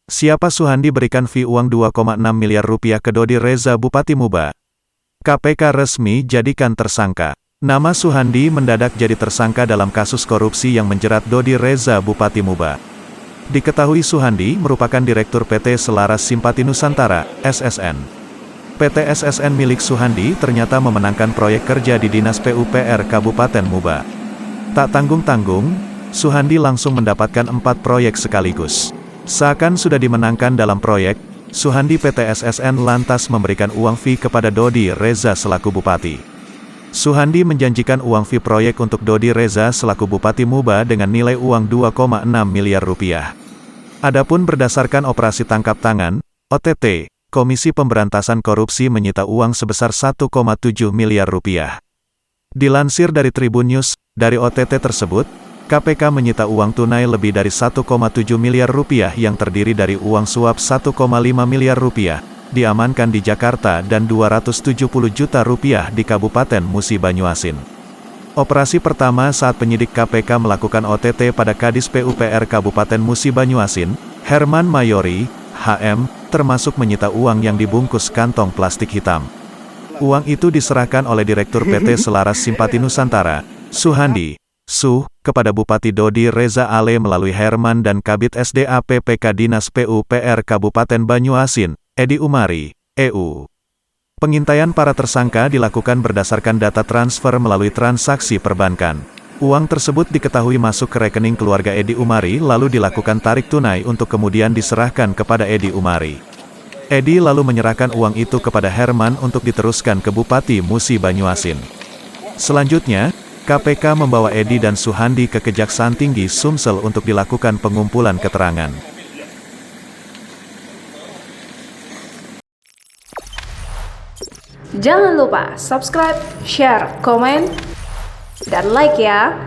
Siapa Suhandi berikan fee uang 2,6 miliar rupiah ke Dodi Reza Bupati Muba? KPK resmi jadikan tersangka. Nama Suhandi mendadak jadi tersangka dalam kasus korupsi yang menjerat Dodi Reza Bupati Muba. Diketahui Suhandi merupakan Direktur PT Selaras Simpati Nusantara, SSN. PT SSN milik Suhandi ternyata memenangkan proyek kerja di Dinas PUPR Kabupaten Muba. Tak tanggung-tanggung, Suhandi langsung mendapatkan 4 proyek sekaligus. Seakan sudah dimenangkan dalam proyek, Suhandi PT SSN lantas memberikan uang fee kepada Dodi Reza selaku Bupati. Suhandi menjanjikan uang fee proyek untuk Dodi Reza selaku Bupati Muba dengan nilai uang 2,6 miliar rupiah. Adapun berdasarkan operasi tangkap tangan, OTT, Komisi Pemberantasan Korupsi menyita uang sebesar 1,7 miliar rupiah. Dilansir dari Tribun News, dari OTT tersebut, KPK menyita uang tunai lebih dari 1,7 miliar rupiah yang terdiri dari uang suap 1,5 miliar rupiah, diamankan di Jakarta dan 270 juta rupiah di Kabupaten Musi Banyuasin. Operasi pertama saat penyidik KPK melakukan OTT pada Kadis PUPR Kabupaten Musi Banyuasin, Herman Mayori, HM, termasuk menyita uang yang dibungkus kantong plastik hitam. Uang itu diserahkan oleh Direktur PT Selaras Simpati Nusantara, Suhandi, kepada Bupati Dodi Reza Ale melalui Herman dan Kabid SDA PPK Dinas PUPR Kabupaten Banyuasin, Edi Umari, EU. Pengintaian para tersangka dilakukan berdasarkan data transfer melalui transaksi perbankan. Uang tersebut diketahui masuk ke rekening keluarga Edi Umari lalu dilakukan tarik tunai untuk kemudian diserahkan kepada Edi Umari. Edi lalu menyerahkan uang itu kepada Herman untuk diteruskan ke Bupati Musi Banyuasin. Selanjutnya, KPK membawa Edi dan Suhandi ke Kejaksaan Tinggi Sumsel untuk dilakukan pengumpulan keterangan. Jangan lupa subscribe, share, komen, dan like ya!